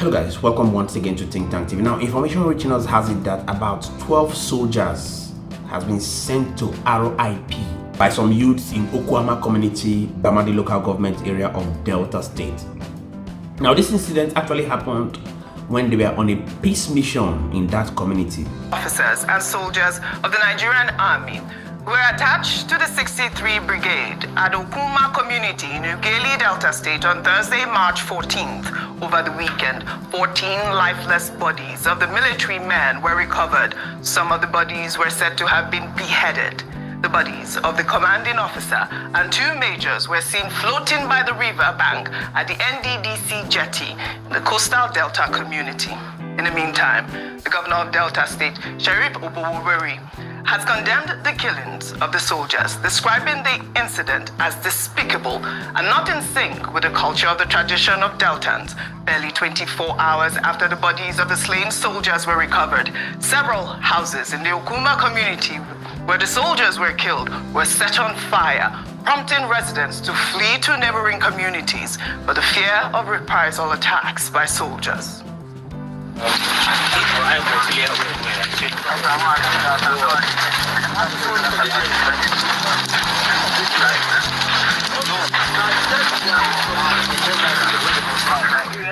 Hello guys, welcome once again to Think Tank TV. Now, information reaching us has it that about 12 soldiers has been sent to R.I.P by some youths in Okuama community, Bomadi local government area of Delta State. Now, this incident actually happened when they were on a peace mission in that community. Officers and soldiers of the Nigerian Army were attached to the 63 Brigade at Okuama Community in Ughelli, Delta State on Thursday, March 14th. Over the weekend, 14 lifeless bodies of the military men were recovered. Some of the bodies were said to have been beheaded. The bodies of the commanding officer and two majors were seen floating by the river bank at the NDDC jetty in the coastal Delta community. In the meantime, the governor of Delta State, R.I.P has condemned the killings of the soldiers, describing the incident as despicable and not in sync with the culture of the tradition of Deltans. Barely 24 hours after the bodies of the slain soldiers were recovered, several houses in the Okuama community where the soldiers were killed were set on fire, prompting residents to flee to neighboring communities for the fear of reprisal attacks by soldiers.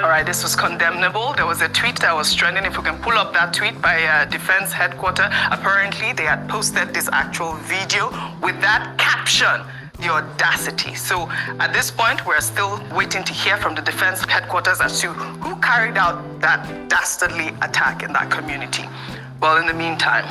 All right, this was condemnable. There was a tweet that was trending. If we can pull up that tweet by Defence Head Quaters, apparently they had posted this actual video with that caption. The audacity. So at this point, we're still waiting to hear from the Defence Headquarters as to who carried out that dastardly attack in that community. Well, in the meantime,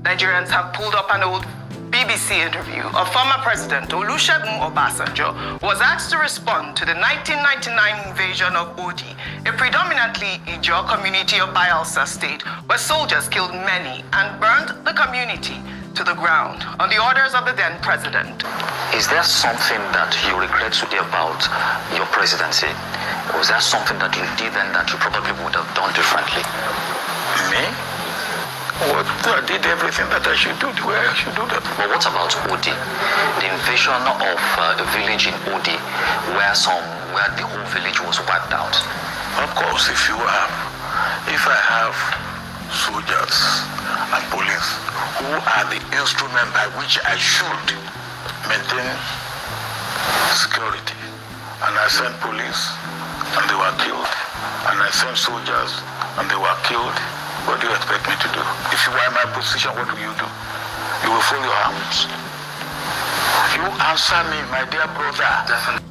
Nigerians have pulled up an old BBC interview of former President Olusegun Obasanjo, who was asked to respond to the 1999 invasion of Odi, a predominantly Ijaw community of Bayelsa state, where soldiers killed many and burned the community to the ground on the orders of the then president. Is there something that you regret today about your presidency? Was there something that you did then that you probably would have done differently? Me? What? I did everything that I should do the way I should do that. But what about Odi? The invasion of a village in Odi where the whole village was wiped out. Of course, if I have soldiers and police who are the instrument by which I should maintain security, and I sent police and they were killed, and I sent soldiers and they were killed, what do you expect me to do? If you are in my position, what will you do? You will fold your arms. You answer me, my dear brother. Definitely.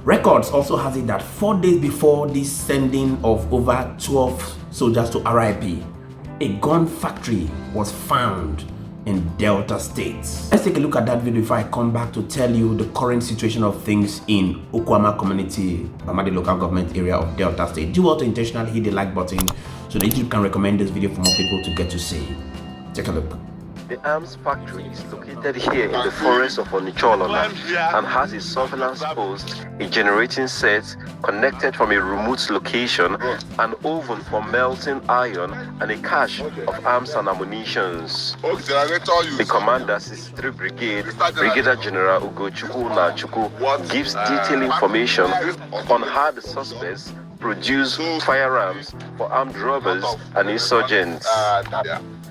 Records also has it that 4 days before this sending of over 12 soldiers to R.I.P, a gun factory was found in Delta State. Let's take a look at that video before I come back to tell you the current situation of things in Okuama community, Bomadi local government area of Delta State. Do well to intentionally hit the like button so that you can recommend this video for more people to get to see. Take a look. The arms factory is located here in the forest of Onicholona and has a surveillance post, a generating set connected from a remote location, an oven for melting iron, and a cache of arms and ammunition. The commander, 63 Brigade, Brigadier General Ugochukwu Nachukwu, gives detailed information on how the suspects produce firearms for armed robbers and insurgents.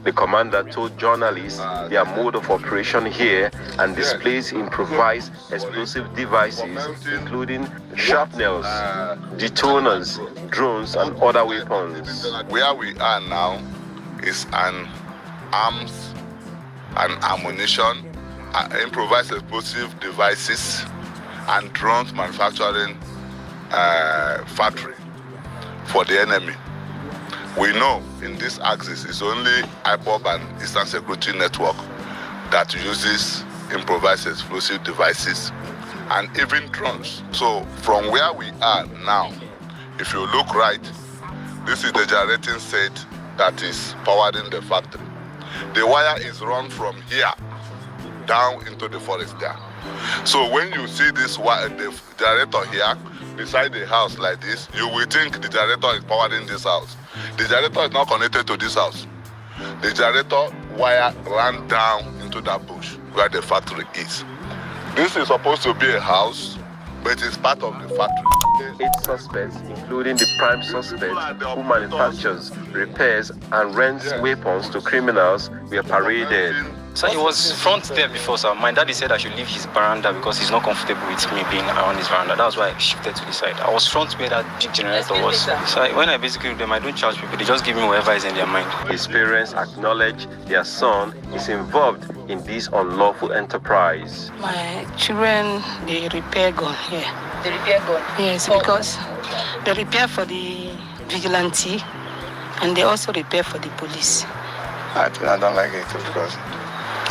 The commander told journalists their mode of operation here and displays improvised explosive devices, including shrapnels, detoners, drones, and other weapons. Where we are now is an arms and ammunition, improvised explosive devices, and drones manufacturing factory for the enemy. We know in this axis it's only IPOB and Eastern Security Network that uses improvised explosive devices and even drones. So from where we are now, if you look right, this is the generating set that is powering the factory. The wire is run from here down into the forest there. So when you see this wire, the generator here beside the house like this, you will think the generator is powering this house. The generator is not connected to this house. The generator wire ran down into that bush where the factory is. This is supposed to be a house but it is part of the factory. 8 suspects, including the prime suspect who manufactures, repairs, and rents weapons to criminals, were paraded. So he was front there before, so my daddy said I should leave his veranda because he's not comfortable with me being around his veranda. That's why I shifted to the side. I was front where that big generator was. So when I basically do them, I don't charge people, they just give me whatever is in their mind. His parents acknowledge their son is involved in this unlawful enterprise. My children, they repair gun here. The repair gun? Yes, because they repair for the vigilante and they also repair for the police. I don't like it because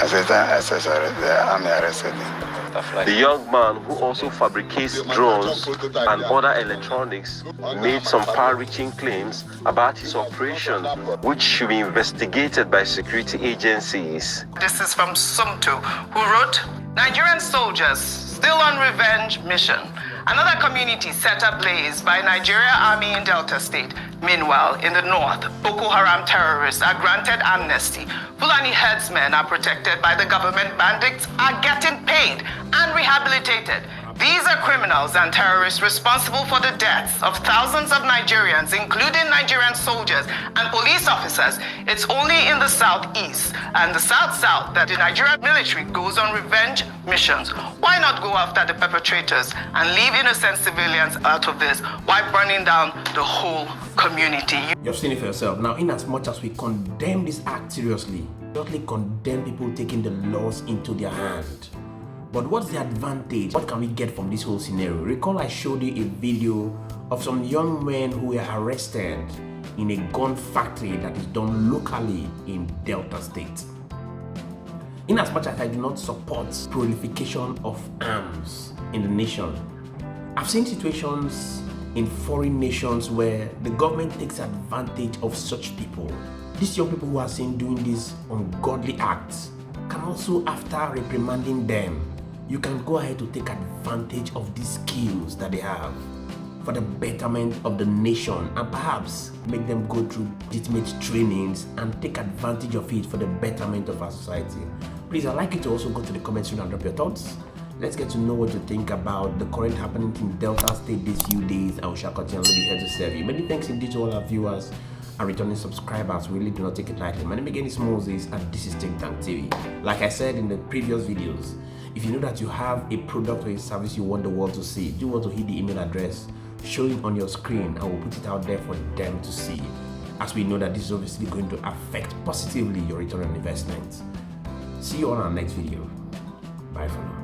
as a SH0CKING arrested me. The young man, who also fabricates drones and other electronics, made some far-reaching claims about his operation, which should be investigated by security agencies. This is from Sumtu, who wrote, Nigerian soldiers still on revenge mission. Another community set ablaze by Nigeria Army in Delta State. Meanwhile, in the north, Boko Haram terrorists are granted amnesty. Fulani headsmen are protected by the government. Bandits are getting paid and rehabilitated. These are criminals and terrorists responsible for the deaths of thousands of Nigerians, including Nigerian soldiers and police officers. It's only in the southeast and the south-south that the Nigerian military goes on revenge missions. Why not go after the perpetrators and leave innocent civilians out of this while burning down the whole community? You've seen it for yourself. Now, in as much as we condemn this act seriously, we don't condemn people taking the laws into their hand. But what's the advantage? What can we get from this whole scenario? Recall I showed you a video of some young men who were arrested in a gun factory that is done locally in Delta State. In as much as I do not support proliferation of arms in the nation, I've seen situations in foreign nations where the government takes advantage of such people. These young people who are seen doing these ungodly acts can also, after reprimanding them, you can go ahead to take advantage of these skills that they have for the betterment of the nation and perhaps make them go through legitimate trainings and take advantage of it for the betterment of our society. Please, I'd like you to also go to the comment section and drop your thoughts. Let's get to know what you think about the current happenings in Delta State these few days, and we shall continue to be here to serve you. Many thanks indeed to all our viewers and returning subscribers. We really do not take it lightly. My name again is Moses and this is Think Tank TV. Like I said in the previous videos, if you know that you have a product or a service you want the world to see, do want to hit the email address showing on your screen and we'll put it out there for them to see, as we know that this is obviously going to affect positively your return on investment. See you on our next video. Bye for now.